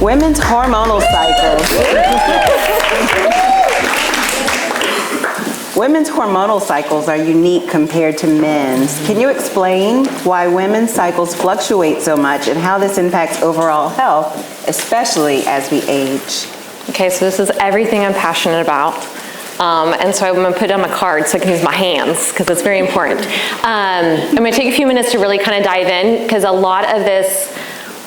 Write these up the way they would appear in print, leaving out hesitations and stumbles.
Women's hormonal cycles. Women's hormonal cycles are unique compared to men's. Can you explain why women's cycles fluctuate so much and how this impacts overall health, especially as we age? Okay, so this is everything I'm passionate about. And so I'm going to put it on my card so I can use my hands because it's very important. I'm going to take a few minutes to really kind of dive in because a lot of this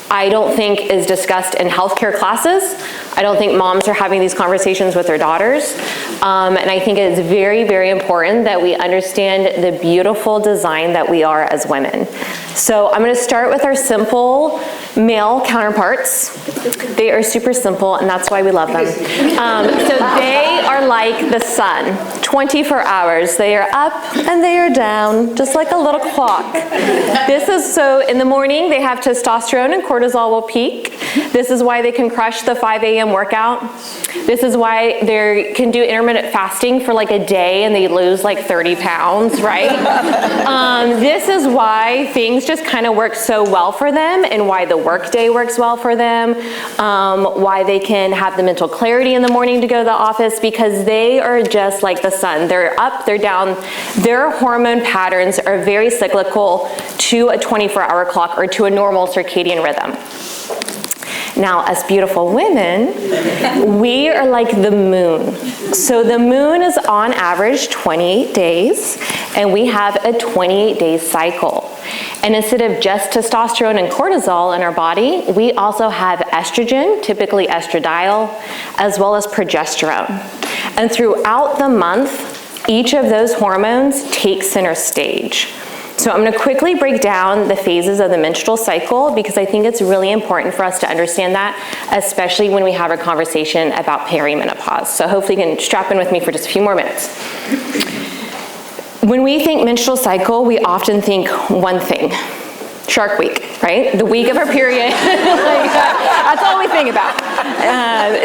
I don't think is discussed in healthcare classes. I don't think moms are having these conversations with their daughters. And I think it is very, very important that we understand the beautiful design that we are as women. So I'm going to start with our simple male counterparts. They are super simple, and that's why we love them. So they are like the sun, 24 hours. They are up and they are down, just like a little clock. This is so in the morning, they have testosterone and cortisol will peak. This is why they can crush the 5 a.m. workout. This is why they can do intermittent fasting for like a day and they lose like 30 pounds, right? This is why things just kind of work so well for them and why the workday works well for them, why they can have the mental clarity in the morning to go to the office, because they are just like the sun. They're up, they're down. Their hormone patterns are very cyclical to a 24-hour clock or to a normal circadian rhythm. Now, as beautiful women, we are like the moon. So the moon is on average 28 days, and we have a 28-day cycle. And instead of just testosterone and cortisol in our body, we also have estrogen, typically estradiol, as well as progesterone. And throughout the month, each of those hormones take center stage. So I'm going to quickly break down the phases of the menstrual cycle because I think it's really important for us to understand that, especially when we have a conversation about perimenopause. So hopefully you can strap in with me for just a few more minutes. When we think menstrual cycle, we often think one thing, Shark Week, right? The week of our period. That's all we think about.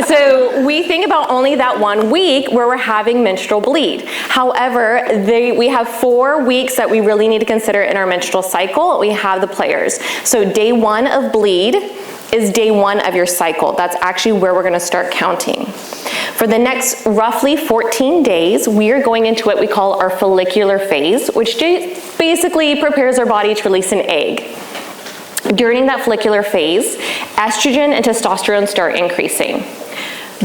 So we think about only that 1 week where we're having menstrual bleed. However, we have 4 weeks that we really need to consider in our menstrual cycle. We have the players. So day 1 of bleed is day 1 of your cycle. That's actually where we're going to start counting. For the next roughly 14 days, we are going into what we call our follicular phase, which basically prepares our body to release an egg. During that follicular phase, estrogen and testosterone start increasing.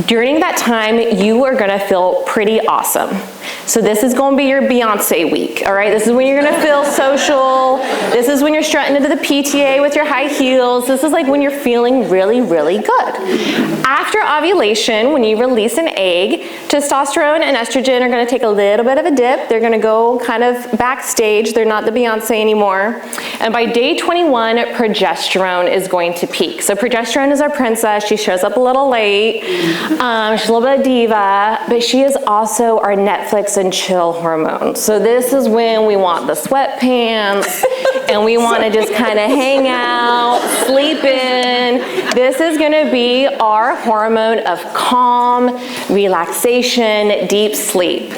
During that time, you are going to feel pretty awesome. So this is going to be your Beyonce week, all right? This is when you're going to feel social. This is when you're strutting into the PTA with your high heels. This is like when you're feeling really, really good. After ovulation, when you release an egg, testosterone and estrogen are going to take a little bit of a dip. They're going to go kind of backstage. They're not the Beyonce anymore. And by day 21, progesterone is going to peak. So progesterone is our princess. She shows up a little late. She's a little bit of diva, but she is also our Netflix and chill hormone. So this is when we want the sweatpants and we want to just kind of hang out, sleep in. This is going to be our hormone of calm, relaxation, deep sleep.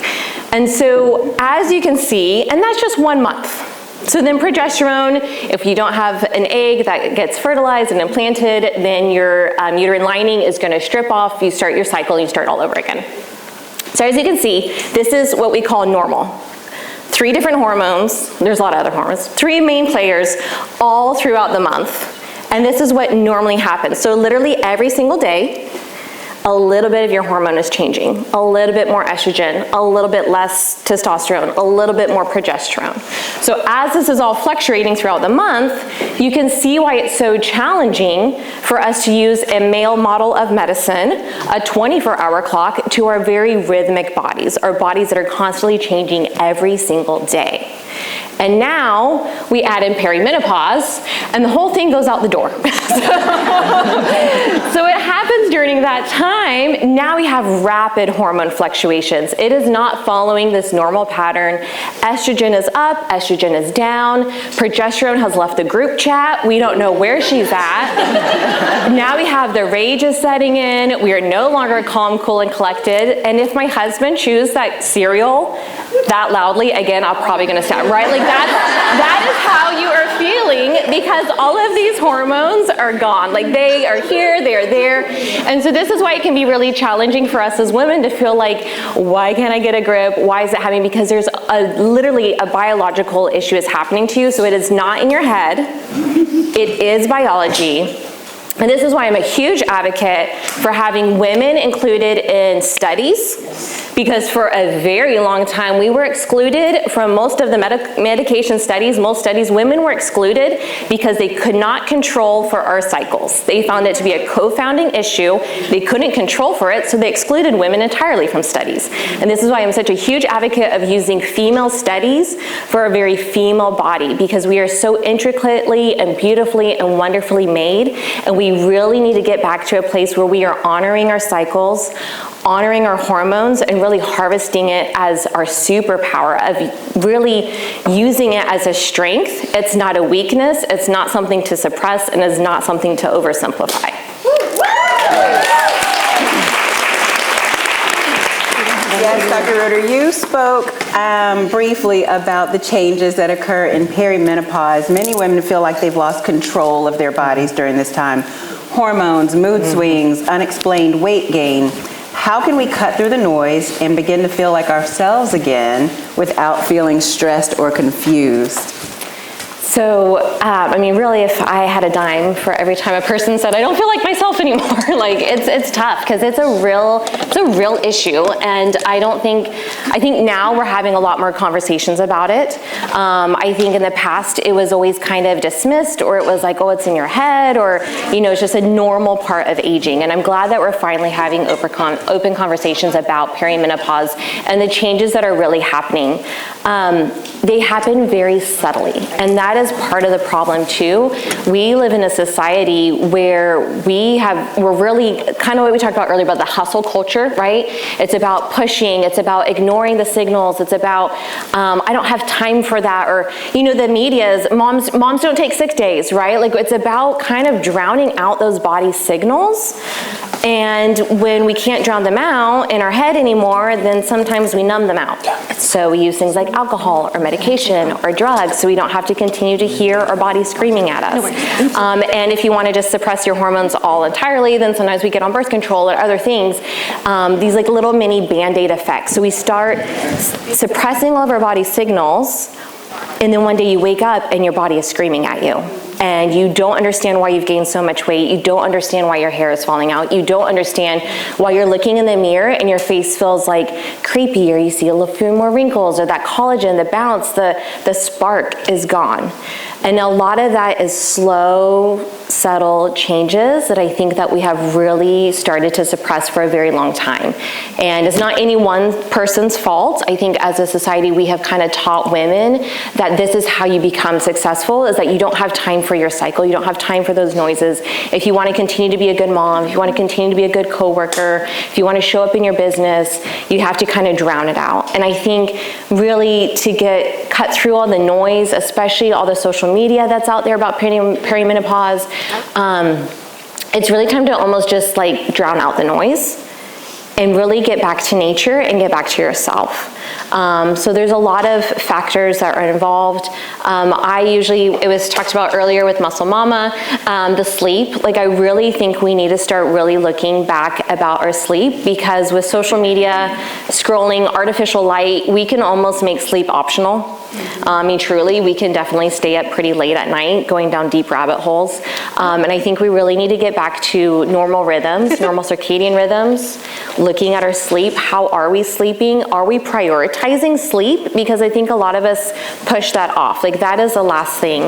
And so as you can see, and that's just 1 month. So then progesterone, if you don't have an egg that gets fertilized and implanted, then your uterine lining is going to strip off. You start your cycle and you start all over again. So as you can see, this is what we call normal. 3 different hormones. There's a lot of other hormones. 3 main players all throughout the month. And this is what normally happens. So literally every single day, a little bit of your hormone is changing, a little bit more estrogen, a little bit less testosterone, a little bit more progesterone. So as this is all fluctuating throughout the month, you can see why it's so challenging for us to use a male model of medicine, a 24-hour clock, to our very rhythmic bodies, our bodies that are constantly changing every single day. And now we add in perimenopause, and the whole thing goes out the door. So it happens during during that time, now we have rapid hormone fluctuations. It is not following this normal pattern. Estrogen is up, estrogen is down, progesterone has left the group chat. We don't know where she's at. Now we have the rage is setting in. We are no longer calm, cool, and collected. And if my husband chews that cereal that loudly, again, I'm probably gonna stop, right? Like that is how you are feeling, because all of these hormones are gone. Like they are here, they are there. And so this is why it can be really challenging for us as women to feel like, why can't I get a grip? Why is it happening? Because there's literally a biological issue is happening to you. So it is not in your head, it is biology. And this is why I'm a huge advocate for having women included in studies, because for a very long time we were excluded from most of the medication studies. Most studies, women were excluded because they could not control for our cycles. They found it to be a co-founding issue. They couldn't control for it, so they excluded women entirely from studies. And this is why I'm such a huge advocate of using female studies for a very female body, because we are so intricately and beautifully and wonderfully made, and we really need to get back to a place where we are honoring our cycles, honoring our hormones, and really harvesting it as our superpower, of really using it as a strength. It's not a weakness, it's not something to suppress, and it's not something to oversimplify. Yes, Dr. Roeder, you spoke briefly about the changes that occur in perimenopause. Many women feel like they've lost control of their bodies during this time. Hormones, mood swings, unexplained weight gain. How can we cut through the noise and begin to feel like ourselves again without feeling stressed or confused? So, I mean, really, if I had a dime for every time a person said, I don't feel like myself anymore, like, it's tough, because it's a real issue, and I think now we're having a lot more conversations about it. I think in the past, it was always kind of dismissed, or it was like, oh, it's in your head, or, you know, it's just a normal part of aging, and I'm glad that we're finally having open conversations about perimenopause and the changes that are really happening. They happen very subtly, and that is part of the problem too. We live in a society where we're really kind of what we talked about earlier about the hustle culture, right? It's about pushing, it's about ignoring the signals, it's about I don't have time for that, or you know, the media's moms don't take sick days, right? Like it's about kind of drowning out those body signals. And when we can't drown them out in our head anymore, then sometimes we numb them out. So we use things like alcohol or medication or drugs, so we don't have to continue to hear our body screaming at us. And if you want to just suppress your hormones all entirely, then sometimes we get on birth control or other things, these like little mini Band-Aid effects. So we start suppressing all of our body signals, and then one day you wake up and your body is screaming at you. And you don't understand why you've gained so much weight. You don't understand why your hair is falling out. You don't understand why you're looking in the mirror and your face feels like creepy, or you see a few more wrinkles, or that collagen, the bounce, the spark is gone. And a lot of that is slow, subtle changes that I think that we have really started to suppress for a very long time. And it's not any one person's fault. I think as a society, we have kind of taught women that this is how you become successful, is that you don't have time for your cycle. You don't have time for those noises. If you want to continue to be a good mom, if you want to continue to be a good coworker, if you want to show up in your business, you have to kind of drown it out. And I think really to cut through all the noise, especially all the social media that's out there about perimenopause, it's really time to almost just like drown out the noise and really get back to nature and get back to yourself. So there's a lot of factors that are involved. It was talked about earlier with Muscle Mama, the sleep. Like I really think we need to start really looking back about our sleep, because with social media, scrolling, artificial light, we can almost make sleep optional. I mean, truly, we can definitely stay up pretty late at night, going down deep rabbit holes. And I think we really need to get back to normal rhythms, normal circadian rhythms, looking at our sleep. How are we sleeping? Are we prioritizing sleep? Because I think a lot of us push that off. Like that is the last thing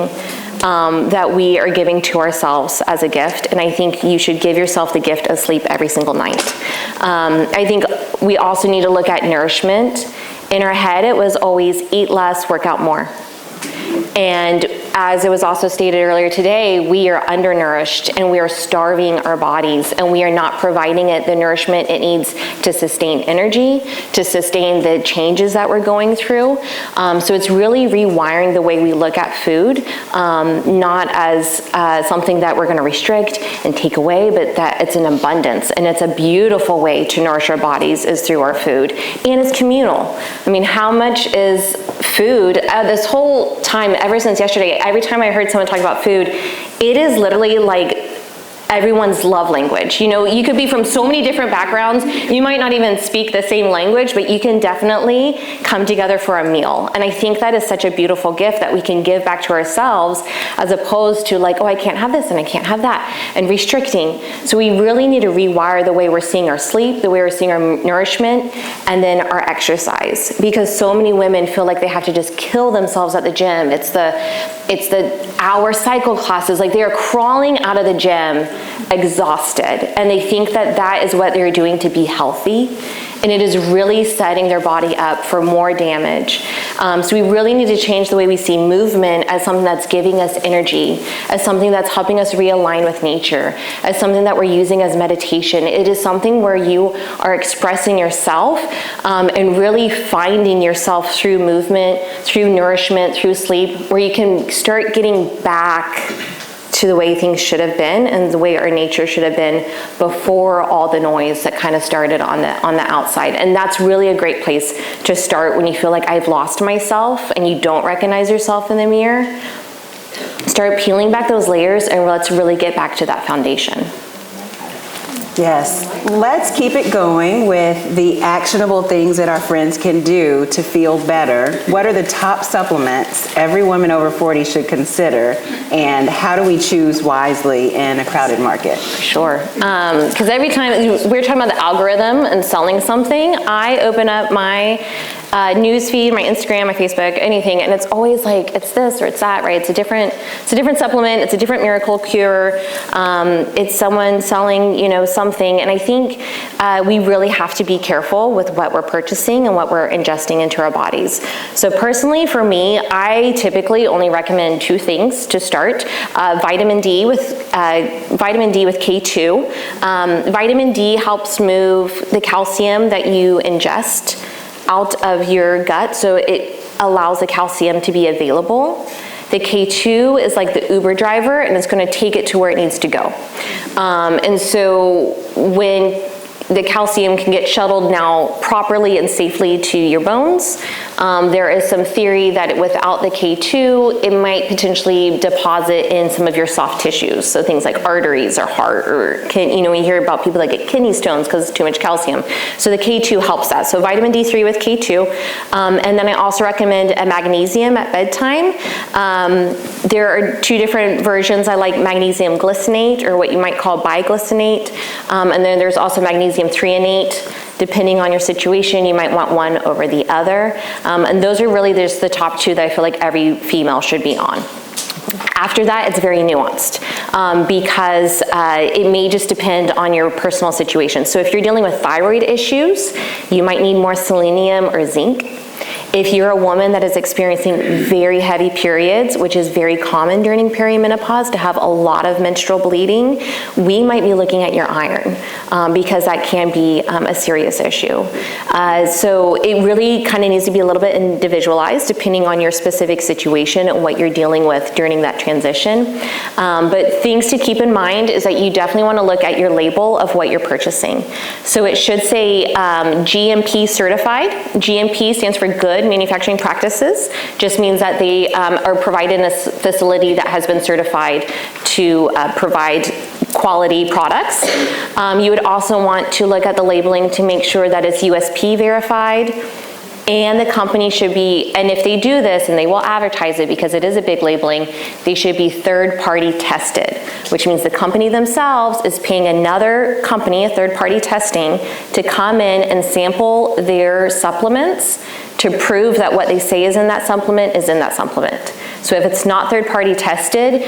that we are giving to ourselves as a gift. And I think you should give yourself the gift of sleep every single night. I think we also need to look at nourishment. In our head, it was always eat less, work out more. And as it was also stated earlier today, we are undernourished and we are starving our bodies, and we are not providing it the nourishment it needs to sustain energy, to sustain the changes that we're going through. So it's really rewiring the way we look at food, not as something that we're going to restrict and take away, but that it's an abundance, and it's a beautiful way to nourish our bodies is through our food, and it's communal. I mean, how much is food, this whole time, ever since yesterday, every time I heard someone talk about food, it is literally like everyone's love language. You know, you could be from so many different backgrounds. You might not even speak the same language, but you can definitely come together for a meal. And I think that is such a beautiful gift that we can give back to ourselves, as opposed to like, oh, I can't have this and I can't have that, and restricting. So we really need to rewire the way we're seeing our sleep, the way we're seeing our nourishment, and then our exercise. Because so many women feel like they have to just kill themselves at the gym. It's the hour cycle classes, like they are crawling out of the gym exhausted, and they think that that is what they're doing to be healthy, and it is really setting their body up for more damage. So we really need to change the way we see movement as something that's giving us energy, as something that's helping us realign with nature, as something that we're using as meditation. It is something where you are expressing yourself and really finding yourself through movement, through nourishment, through sleep, where you can start getting back to the way things should have been and the way our nature should have been before all the noise that kind of started on the outside. And that's really a great place to start when you feel like I've lost myself and you don't recognize yourself in the mirror. Start peeling back those layers and let's really get back to that foundation. Yes, let's keep it going with the actionable things that our friends can do to feel better. What are the top supplements every woman over 40 should consider, and how do we choose wisely in a crowded market? Sure, because every time we're talking about the algorithm and selling something, I open up my news feed, my Instagram, my Facebook, anything, and it's always like it's this or it's that, right? It's a different supplement, it's a different miracle cure, it's someone selling, something. And I think we really have to be careful with what we're purchasing and what we're ingesting into our bodies. So personally, for me, I typically only recommend 2 things to start: vitamin D with K2. Vitamin D helps move the calcium that you ingest out of your gut, so it allows the calcium to be available. The K2 is like the Uber driver, and it's going to take it to where it needs to go. And so when the calcium can get shuttled now properly and safely to your bones, there is some theory that without the K2, it might potentially deposit in some of your soft tissues. So things like arteries or heart, or we hear about people that get kidney stones because it's too much calcium. So the K2 helps that. So vitamin D3 with K2. And then I also recommend a magnesium at bedtime. There are 2 different versions. I like magnesium glycinate, or what you might call biglycinate. And then there's also magnesium threonate. Depending on your situation, you might want one over the other. And those are really just the top 2 that I feel like every female should be on. After that, it's very nuanced because it may just depend on your personal situation. So if you're dealing with thyroid issues, you might need more selenium or zinc. If you're a woman that is experiencing very heavy periods, which is very common during perimenopause to have a lot of menstrual bleeding, we might be looking at your iron because that can be a serious issue. So it really kind of needs to be a little bit individualized depending on your specific situation and what you're dealing with during that transition. But things to keep in mind is that you definitely want to look at your label of what you're purchasing. So it should say GMP certified. GMP stands for Good Manufacturing Practices. Just means that they are provided in a facility that has been certified to provide quality products. You would also want to look at the labeling to make sure that it's USP verified. And the company should be, and if they do this, and they will advertise it because it is a big labeling, they should be third-party tested, which means the company themselves is paying another company, a third-party testing, to come in and sample their supplements to prove that what they say is in that supplement is in that supplement. So if it's not third-party tested,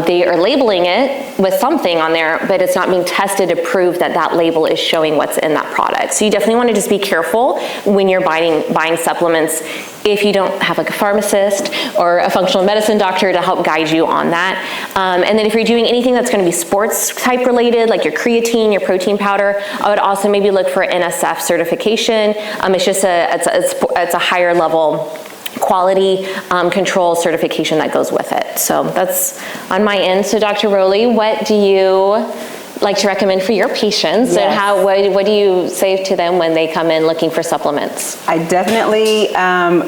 they are labeling it with something on there, but it's not being tested to prove that that label is showing what's in that product. So you definitely want to just be careful when you're buying supplements if you don't have like a pharmacist or a functional medicine doctor to help guide you on that. And then if you're doing anything that's going to be sports type related, like your creatine, your protein powder, I would also maybe look for NSF certification. It's just it's a higher level quality control certification that goes with it. So that's on my end. So Dr. Rowley, what do you like to recommend for your patients? Yes. And what do you say to them when they come in looking for supplements? I definitely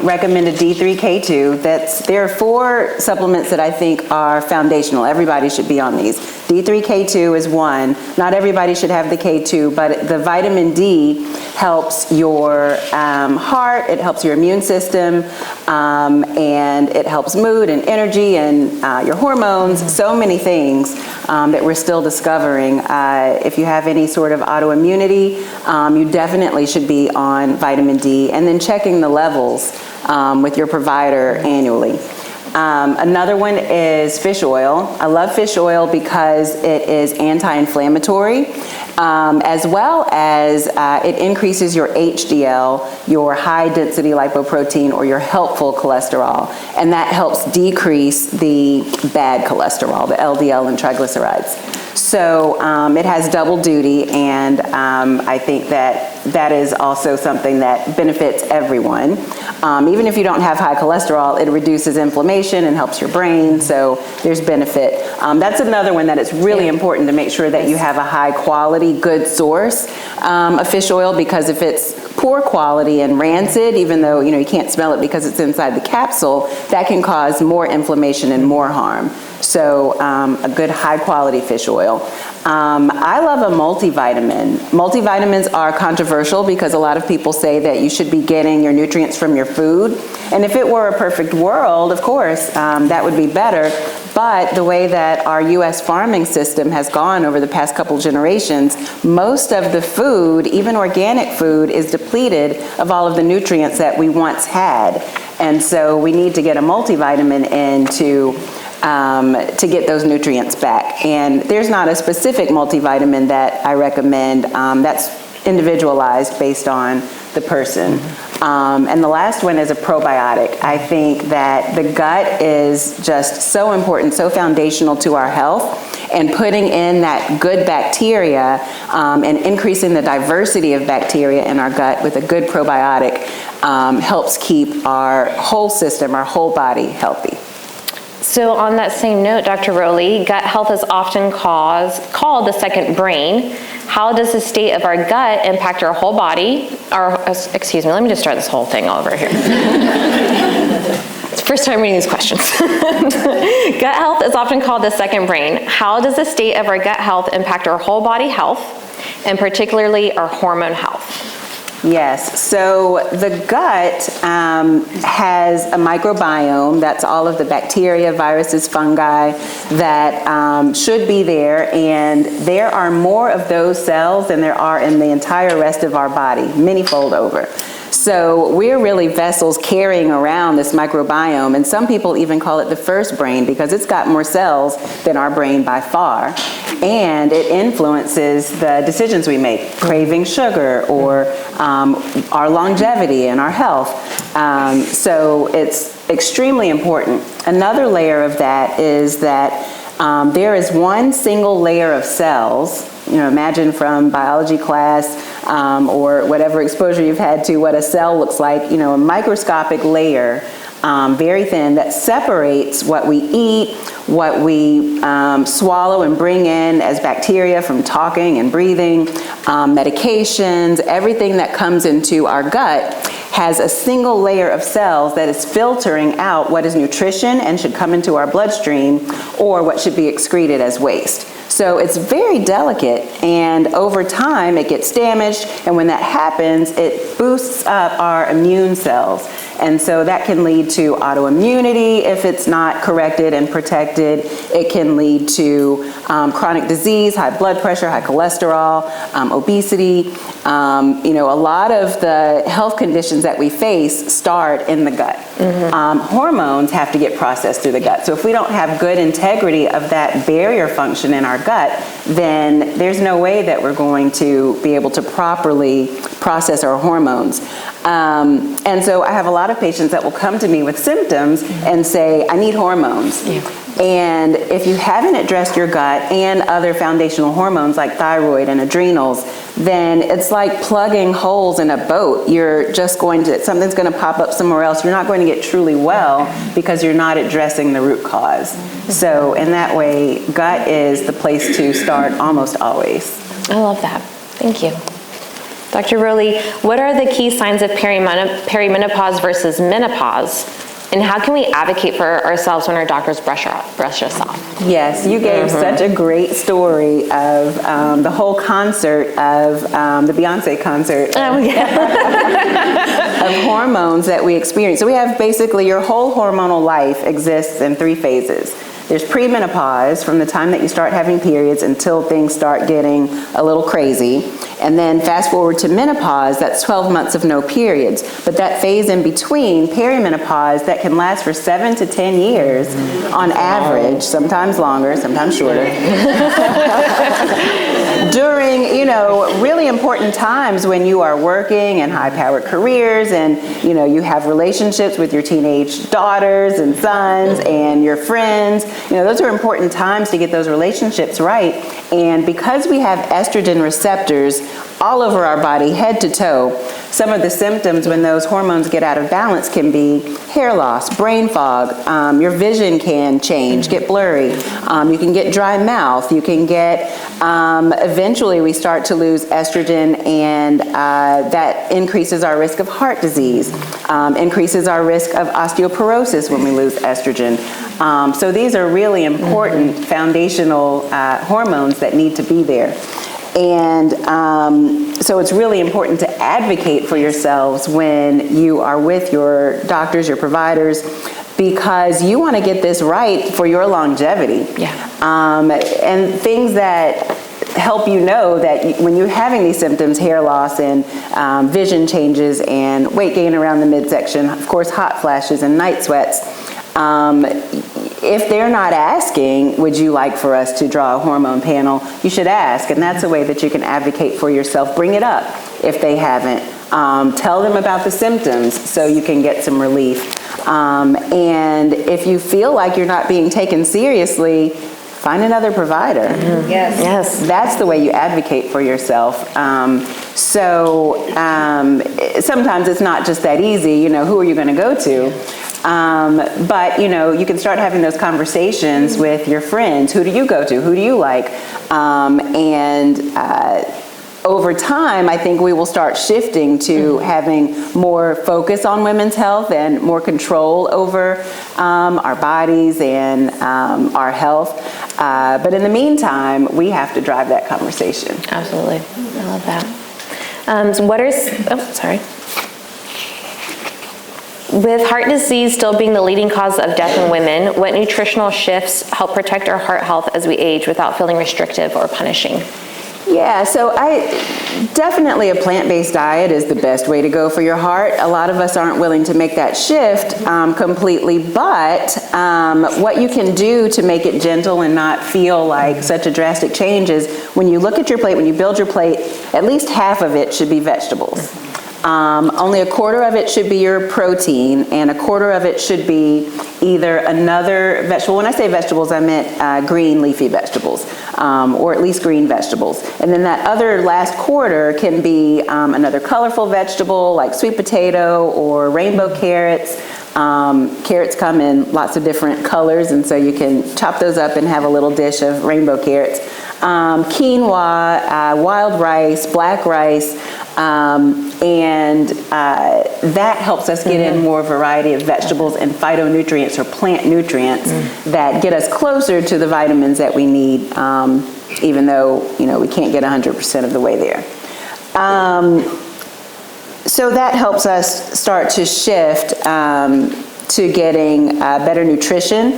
recommend a D3K2. There are 4 supplements that I think are foundational. Everybody should be on these. D3K2 is one. Not everybody should have the K2, but the vitamin D helps your heart, it helps your immune system, and it helps mood and energy and your hormones, so many things that we're still discovering. If you have any sort of autoimmunity, you definitely should be on vitamin D, and then checking the levels with your provider annually. Another one is fish oil. I love fish oil because it is anti-inflammatory, as well as it increases your HDL, your high density lipoprotein, or your helpful cholesterol, and that helps decrease the bad cholesterol, the LDL and triglycerides. So it has double duty, and I think that is also something that benefits everyone. Even if you don't have high cholesterol, it reduces inflammation and helps your brain, so there's benefit. That's another one that it's really important to make sure that you have a high quality, good source of fish oil, because if it's poor quality and rancid, even though you can't smell it because it's inside the capsule, that can cause more inflammation and more harm. So a good high quality fish oil. I love a multivitamin. Multivitamins are controversial because a lot of people say that you should be getting your nutrients from your food. And if it were a perfect world, of course, that would be better. But the way that our U.S. farming system has gone over the past couple generations, most of the food, even organic food, is depleted of all of the nutrients that we once had. And so we need to get a multivitamin in to get those nutrients back. And there's not a specific multivitamin that I recommend. That's individualized based on the person. And the last one is a probiotic. I think that the gut is just so important, so foundational to our health, and putting in that good bacteria and increasing the diversity of bacteria in our gut with a good probiotic helps keep our whole system, our whole body healthy. So on that same note, Dr. Rowley, gut health is often called the second brain. How does the state of our gut impact our whole body? Excuse me, let me just start this whole thing over here. It's the first time reading these questions. Gut health is often called the second brain. How does the state of our gut health impact our whole body health, and particularly our hormone health? Yes, so the gut has a microbiome. That's all of the bacteria, viruses, fungi that should be there, and there are more of those cells than there are in the entire rest of our body, many-fold over. So we're really vessels carrying around this microbiome, and some people even call it the first brain because it's got more cells than our brain by far, and it influences the decisions we make, craving sugar or our longevity and our health. So it's extremely important. Another layer of that is that there is one single layer of cells. Imagine from biology class or whatever exposure you've had to what a cell looks like, a microscopic layer, very thin, that separates what we eat, what we swallow and bring in as bacteria from talking and breathing, medications, everything that comes into our gut has a single layer of cells that is filtering out what is nutrition and should come into our bloodstream or what should be excreted as waste. So it's very delicate, and over time it gets damaged, and when that happens, it boosts up our immune cells. And so that can lead to autoimmunity if it's not corrected and protected. It can lead to chronic disease, high blood pressure, high cholesterol, obesity. A lot of the health conditions that we face start in the gut. Mm-hmm. Hormones have to get processed through the gut. So if we don't have good integrity of that barrier function in our gut, then there's no way that we're going to be able to properly process our hormones. And so I have a lot of patients that will come to me with symptoms and say, I need hormones. And if you haven't addressed your gut and other foundational hormones like thyroid and adrenals, then it's like plugging holes in a boat. You're just something's going to pop up somewhere else. You're not going to get truly well because you're not addressing the root cause. So in that way, gut is the place to start almost always. I love that. Thank you. Dr. Rowley, what are the key signs of perimenopause versus menopause? And how can we advocate for ourselves when our doctors brush us off? Yes, you gave such a great story of the whole concert of the Beyonce concert of hormones that we experience. So we have basically your whole hormonal life exists in 3 phases. There's premenopause, from the time that you start having periods until things start getting a little crazy. And then fast forward to menopause, that's 12 months of no periods. But that phase in between, perimenopause, that can last for 7 to 10 years on average, sometimes longer, sometimes shorter. During, really important times when you are working in high-powered careers and, you have relationships with your teenage daughters and sons and your friends. Those are important times to get those relationships right. And because we have estrogen receptors all over our body, head to toe, some of the symptoms when those hormones get out of balance can be hair loss, brain fog, your vision can change, get blurry, you can get dry mouth, you can get, eventually we start to lose estrogen, and that increases our risk of heart disease, increases our risk of osteoporosis when we lose estrogen. So these are really important foundational hormones that need to be there. And so it's really important to advocate for yourselves when you are with your doctors, your providers, because you want to get this right for your longevity. And things that help you know that when you're having these symptoms, hair loss and vision changes and weight gain around the midsection, of course hot flashes and night sweats, if they're not asking, would you like for us to draw a hormone panel, you should ask. And that's a way that you can advocate for yourself. Bring it up if they haven't. Tell them about the symptoms so you can get some relief. And if you feel like you're not being taken seriously, find another provider. Yes. That's the way you advocate for yourself. Sometimes it's not just that easy. Who are you going to go to? But you can start having those conversations with your friends. Who do you go to? Who do you like? Over time, I think we will start shifting to having more focus on women's health and more control over our bodies and our health. But in the meantime, we have to drive that conversation. Absolutely. I love that. With heart disease still being the leading cause of death in women, what nutritional shifts help protect our heart health as we age without feeling restrictive or punishing? Yeah, so definitely a plant-based diet is the best way to go for your heart. A lot of us aren't willing to make that shift completely, but what you can do to make it gentle and not feel like such a drastic change is when you look at your plate, when you build your plate, at least half of it should be vegetables. Only a quarter of it should be your protein, and a quarter of it should be either another vegetable. When I say vegetables, I meant green leafy vegetables, or at least green vegetables. And then that other last quarter can be another colorful vegetable like sweet potato or rainbow carrots. Carrots come in lots of different colors, and so you can chop those up and have a little dish of rainbow carrots. Quinoa, wild rice, black rice, and that helps us get in more variety of vegetables and phytonutrients or plant nutrients that get us closer to the vitamins that we need, even though we can't get 100% of the way there. So that helps us start to shift to getting better nutrition.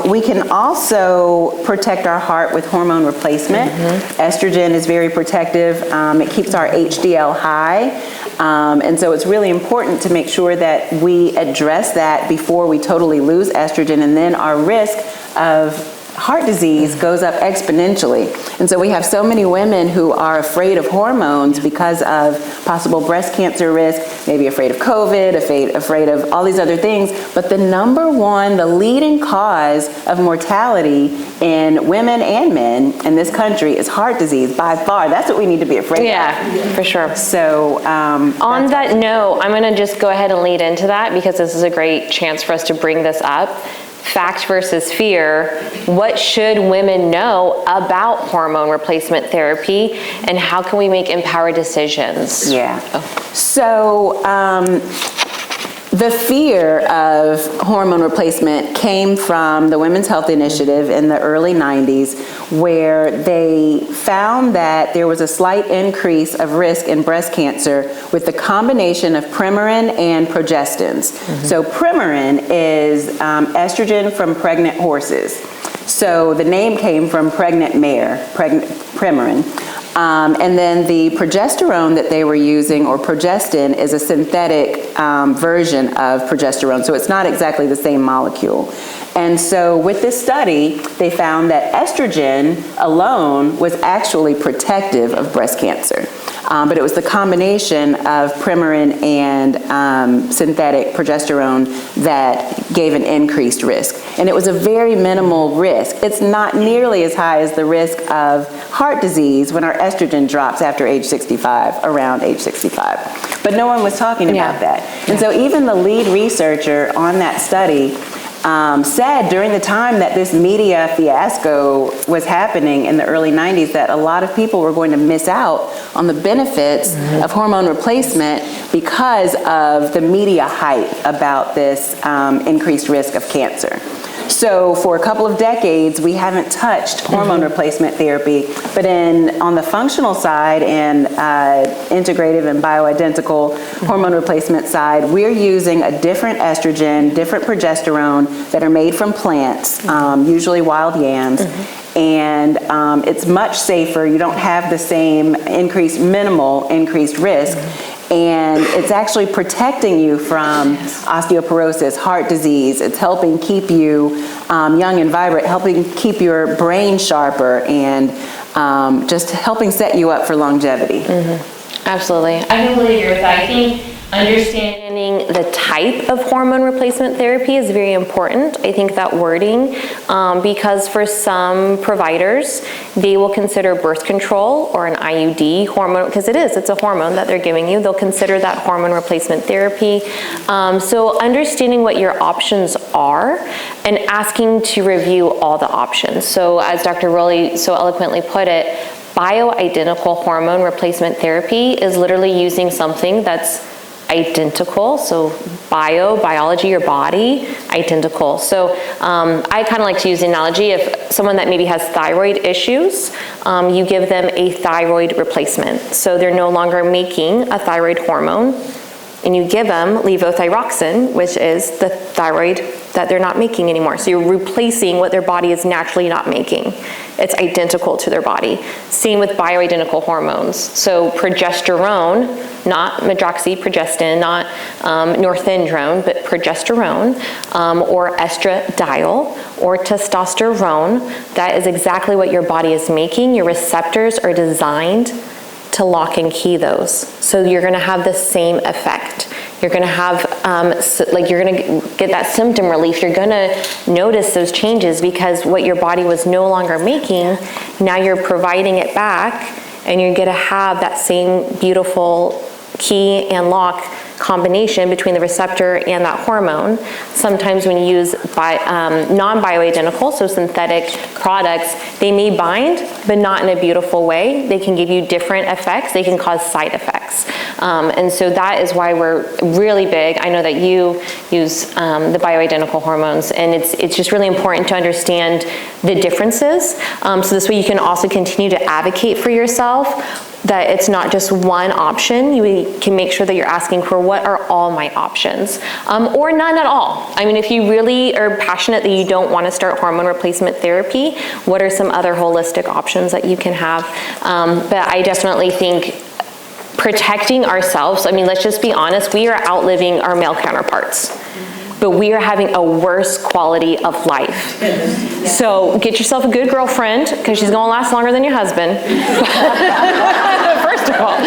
We can also protect our heart with hormone replacement. Estrogen is very protective. It keeps our HDL high. And so it's really important to make sure that we address that before we totally lose estrogen, and then our risk of heart disease goes up exponentially. And so we have so many women who are afraid of hormones because of possible breast cancer risk, maybe afraid of COVID, afraid of all these other things. But the number one, the leading cause of mortality in women and men in this country is heart disease by far. That's what we need to be afraid of. Yeah, for sure. So on that note, I'm going to just go ahead and lead into that because this is a great chance for us to bring this up. Fact versus fear. What should women know about hormone replacement therapy, and how can we make empowered decisions? Yeah. So the fear of hormone replacement came from the Women's Health Initiative in the early 90s, where they found that there was a slight increase of risk in breast cancer with the combination of Premarin and progestins. So Premarin is estrogen from pregnant horses. So the name came from pregnant mare, Premarin. And then the progesterone that they were using, or progestin, is a synthetic version of progesterone. So it's not exactly the same molecule. And so with this study, they found that estrogen alone was actually protective of breast cancer. But it was the combination of Premarin and synthetic progesterone that gave an increased risk. And it was a very minimal risk. It's not nearly as high as the risk of heart disease when our estrogen drops after age 65, around age 65. But no one was talking about that. And so even the lead researcher on that study said during the time that this media fiasco was happening in the early 90s that a lot of people were going to miss out on the benefits of hormone replacement because of the media hype about this increased risk of cancer. So for a couple of decades, we haven't touched hormone replacement therapy, but on the functional side and integrative and bioidentical hormone replacement side, we're using a different estrogen, different progesterone that are made from plants, usually wild yams. And it's much safer. You don't have the same minimal increased risk. And it's actually protecting you from osteoporosis, heart disease. It's helping keep you young and vibrant, helping keep your brain sharper, and just helping set you up for longevity. Absolutely. I completely agree with that. I think understanding the type of hormone replacement therapy is very important. I think that wording, because for some providers, they will consider birth control or an IUD hormone, because it's a hormone that they're giving you. They'll consider that hormone replacement therapy. So understanding what your options are and asking to review all the options. So as Dr. Rowley so eloquently put it, bioidentical hormone replacement therapy is literally using something that's identical, so biology, your body, identical. So I kind of like to use the analogy, if someone that maybe has thyroid issues, you give them a thyroid replacement. So they're no longer making a thyroid hormone, and you give them levothyroxine, which is the thyroid that they're not making anymore. So you're replacing what their body is naturally not making. It's identical to their body. Same with bioidentical hormones. So progesterone, not medroxyprogestin, not norethindrone, but progesterone, or estradiol, or testosterone, that is exactly what your body is making. Your receptors are designed to lock and key those. So you're gonna have the same effect. You're gonna have, you're gonna get that symptom relief. You're gonna notice those changes because what your body was no longer making, now you're providing it back, and you're gonna have that same beautiful key and lock combination between the receptor and that hormone. Sometimes when you use non-bioidentical, so synthetic products, they may bind, but not in a beautiful way. They can give you different effects. They can cause side effects. And so that is why we're really big. I know that you use the bioidentical hormones, and it's just really important to understand the differences. So this way you can also continue to advocate for yourself, that it's not just one option. You can make sure that you're asking for what are all my options, or none at all. I mean, if you really are passionate that you don't want to start hormone replacement therapy, what are some other holistic options that you can have? But I definitely think protecting ourselves, I mean, let's just be honest, we are outliving our male counterparts. but we are having a worse quality of life. So get yourself a good girlfriend, because she's going to last longer than your husband. First of all.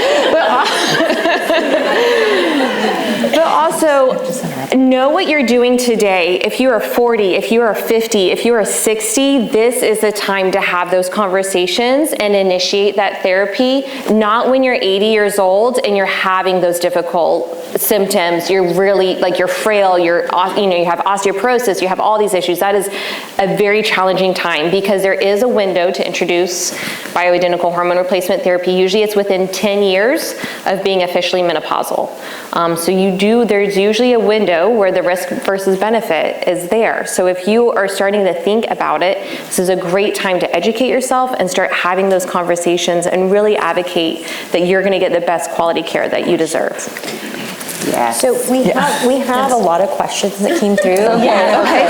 But also, know what you're doing today. If you are 40, if you are 50, if you are 60, this is the time to have those conversations and initiate that therapy, not when you're 80 years old and you're having those difficult symptoms. You're really, like, you're frail, you have osteoporosis, you have all these issues. That is a very challenging time, because there is a window to introduce bioidentical hormone replacement therapy. Usually it's within 10 years of being officially menopausal. So there's usually a window where the risk versus benefit is there. So if you are starting to think about it, this is a great time to educate yourself and start having those conversations and really advocate that you're going to get the best quality care that you deserve. Yes. So we have a lot of questions that came through. Yeah, okay.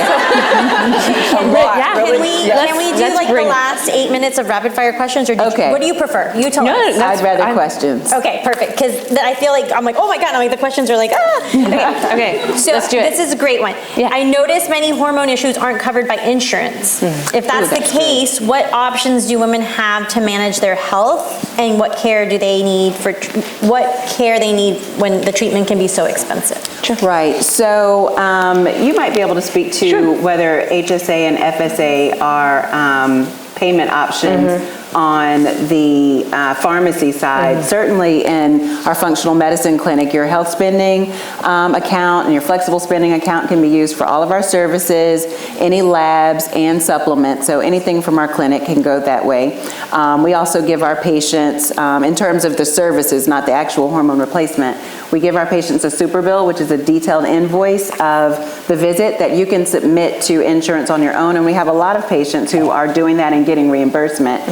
Can we do like the last 8 minutes of rapid fire questions, or what do you prefer? You tell us. I'd rather questions. Okay, perfect. Because then I feel like I'm like, oh my God, I'm like, the questions are like, ah. Okay, so let's do it. This is a great one. Yeah. I notice many hormone issues aren't covered by insurance. If that's the case, what options do women have to manage their health, and what care do they need when the treatment can be so expensive? Right. So you might be able to speak to whether HSA and FSA are payment options on the pharmacy side. Certainly in our functional medicine clinic, your health spending account and your flexible spending account can be used for all of our services, any labs and supplements. So anything from our clinic can go that way. We also give our patients, in terms of the services, not the actual hormone replacement, we give our patients a super bill, which is a detailed invoice of the visit that you can submit to insurance on your own. And we have a lot of patients who are doing that and getting reimbursement.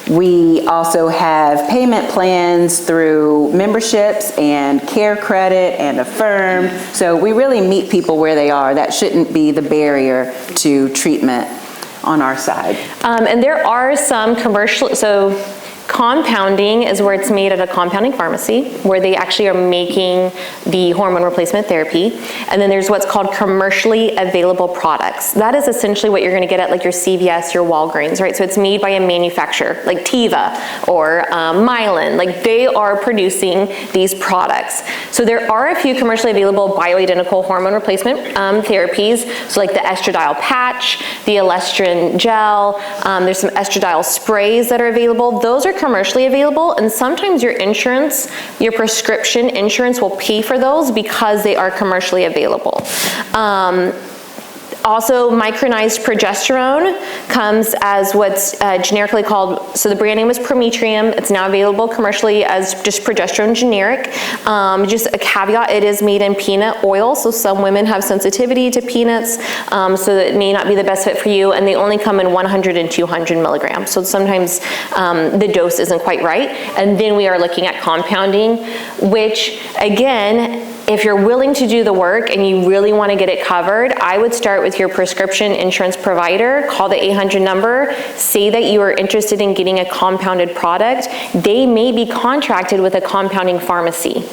We also have payment plans through memberships and care credit and Affirmed. So we really meet people where they are. That shouldn't be the barrier to treatment on our side. And there are some commercial, so compounding is where it's made at a compounding pharmacy, where they actually are making the hormone replacement therapy. And then there's what's called commercially available products. That is essentially what you're going to get at like your CVS, your Walgreens, right? So it's made by a manufacturer, like Teva or Mylan. Like, they are producing these products. So there are a few commercially available bioidentical hormone replacement therapies. So like the estradiol patch, the elestrin gel, there's some estradiol sprays that are available. Those are commercially available, and sometimes your insurance, your prescription insurance will pay for those because they are commercially available. Also, micronized progesterone comes as what's generically called, so the brand name is Prometrium. It's now available commercially as just progesterone generic. Just a caveat, it is made in peanut oil, so some women have sensitivity to peanuts, so that it may not be the best fit for you, and they only come in 100 and 200 milligrams. So sometimes the dose isn't quite right. And then we are looking at compounding, which again, if you're willing to do the work and you really want to get it covered, I would start with your prescription insurance provider, call the 800 number, say that you are interested in getting a compounded product. They may be contracted with a compounding pharmacy.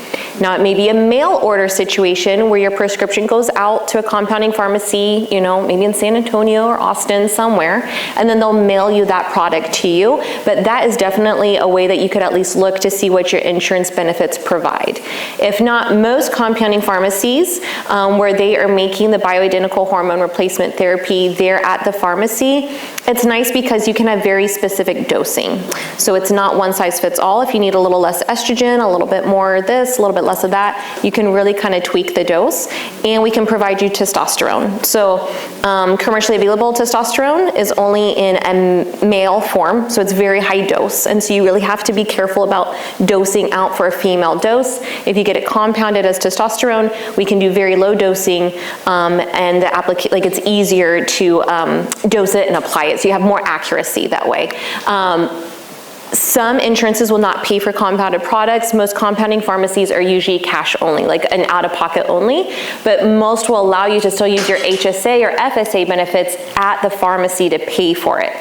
Now, it may be a mail order situation where your prescription goes out to a compounding pharmacy, maybe in San Antonio or Austin somewhere, and then they'll mail you that product to you. But that is definitely a way that you could at least look to see what your insurance benefits provide. If not, most compounding pharmacies, where they are making the bioidentical hormone replacement therapy there at the pharmacy, it's nice because you can have very specific dosing. So it's not one size fits all. If you need a little less estrogen, a little bit more of this, a little bit less of that, you can really kind of tweak the dose, and we can provide you testosterone. So commercially available testosterone is only in a male form, so it's very high dose, and so you really have to be careful about dosing out for a female dose. If you get it compounded as testosterone, we can do very low dosing, and it's easier to dose it and apply it, so you have more accuracy that way. Some insurances will not pay for compounded products. Most compounding pharmacies are usually cash only, like an out-of-pocket only, but most will allow you to still use your HSA or FSA benefits at the pharmacy to pay for it.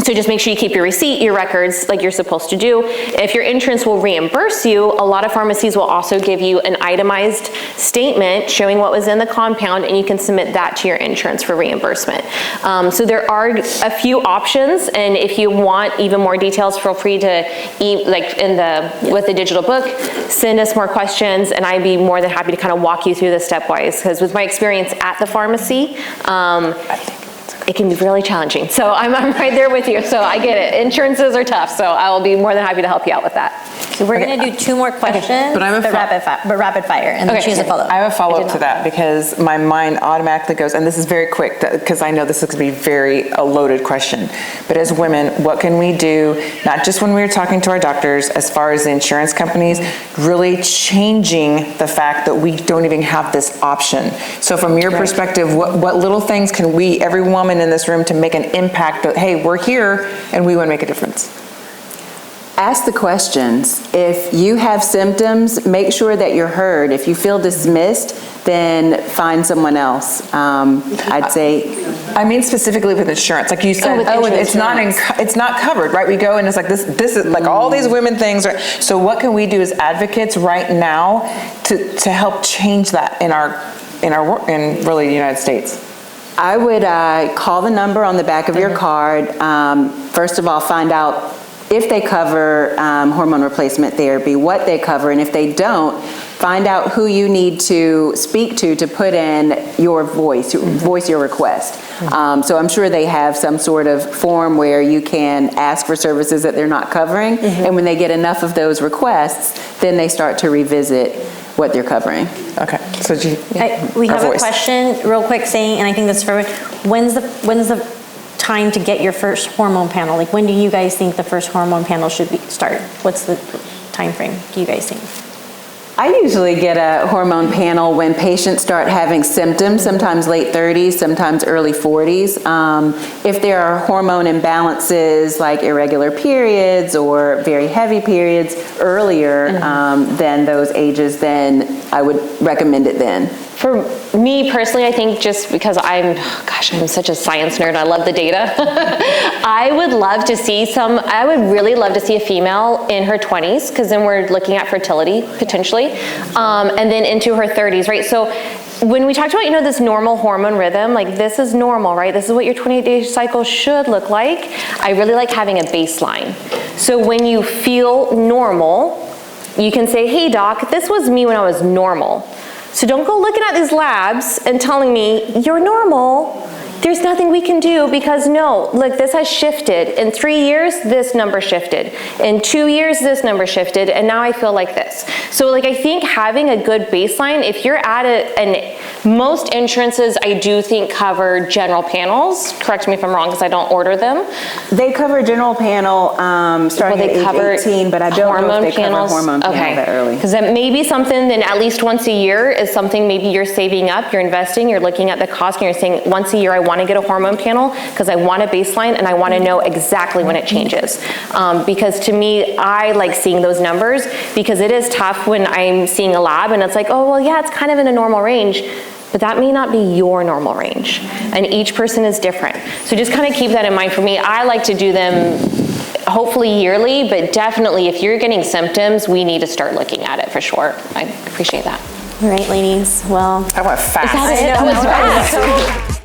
So just make sure you keep your receipt, your records, like you're supposed to do. If your insurance will reimburse you, a lot of pharmacies will also give you an itemized statement showing what was in the compound, and you can submit that to your insurance for reimbursement. So there are a few options, and if you want even more details, feel free to, with the digital book, send us more questions, and I'd be more than happy to kind of walk you through this stepwise, because with my experience at the pharmacy, it can be really challenging. So I'm right there with you, so I get it. Insurances are tough, so I will be more than happy to help you out with that. So we're gonna do 2 more questions, But rapid fire, and then choose a follow-up. I have a follow-up to that because my mind automatically goes, and this is very quick because I know this is going to be a loaded question. But as women, what can we do, not just when we're talking to our doctors, as far as the insurance companies, really changing the fact that we don't even have this option? So from your perspective, what little things can we, every woman in this room, to make an impact that, hey, we're here and we want to make a difference? Ask the questions. If you have symptoms, make sure that you're heard. If you feel dismissed, then find someone else. I'd say. I mean specifically with insurance, like you said. It's not covered, right? We go and it's like this is like all these women things. So what can we do as advocates right now to help change that in really the United States? I would call the number on the back of your card. First of all, find out if they cover hormone replacement therapy, what they cover, and if they don't, find out who you need to speak to put in your voice your request. So I'm sure they have some sort of form where you can ask for services that they're not covering, and when they get enough of those requests, then they start to revisit what they're covering. Okay, so we have a question real quick saying, and I think this is for when's the time to get your first hormone panel? Like, when do you guys think the first hormone panel should start? What's the time frame do you guys think? I usually get a hormone panel when patients start having symptoms, sometimes late 30s, sometimes early 40s. If there are hormone imbalances like irregular periods or very heavy periods earlier than those ages, then I would recommend it then. For me personally, I think just because I'm such a science nerd, I love the data. I would really love to see a female in her 20s, because then we're looking at fertility potentially, and then into her 30s, right? So when we talked about, this normal hormone rhythm, like this is normal, right? This is what your 28-day cycle should look like. I really like having a baseline. So when you feel normal, you can say, hey doc, this was me when I was normal. So don't go looking at these labs and telling me you're normal. There's nothing we can do, because no, look, this has shifted. In 3 years, this number shifted. In 2 years, this number shifted, and now I feel like this. So I think having a good baseline, if you're at most insurances, I do think, cover general panels. Correct me if I'm wrong, because I don't order them. They cover general panel starting at age 18, but I don't know if they cover hormone panel that early. Because that may be something, then at least once a year is something maybe you're saving up, you're investing, you're looking at the cost, and you're saying, once a year I want to get a hormone panel because I want a baseline and I want to know exactly when it changes. Because to me, I like seeing those numbers, because it is tough when I'm seeing a lab and it's like, oh, well, yeah, it's kind of in a normal range. But that may not be your normal range, and each person is different. So just kind of keep that in mind. For me, I like to do them hopefully yearly, but definitely if you're getting symptoms, we need to start looking at it for sure. I appreciate that. All right, ladies, well. I went fast. That was fast.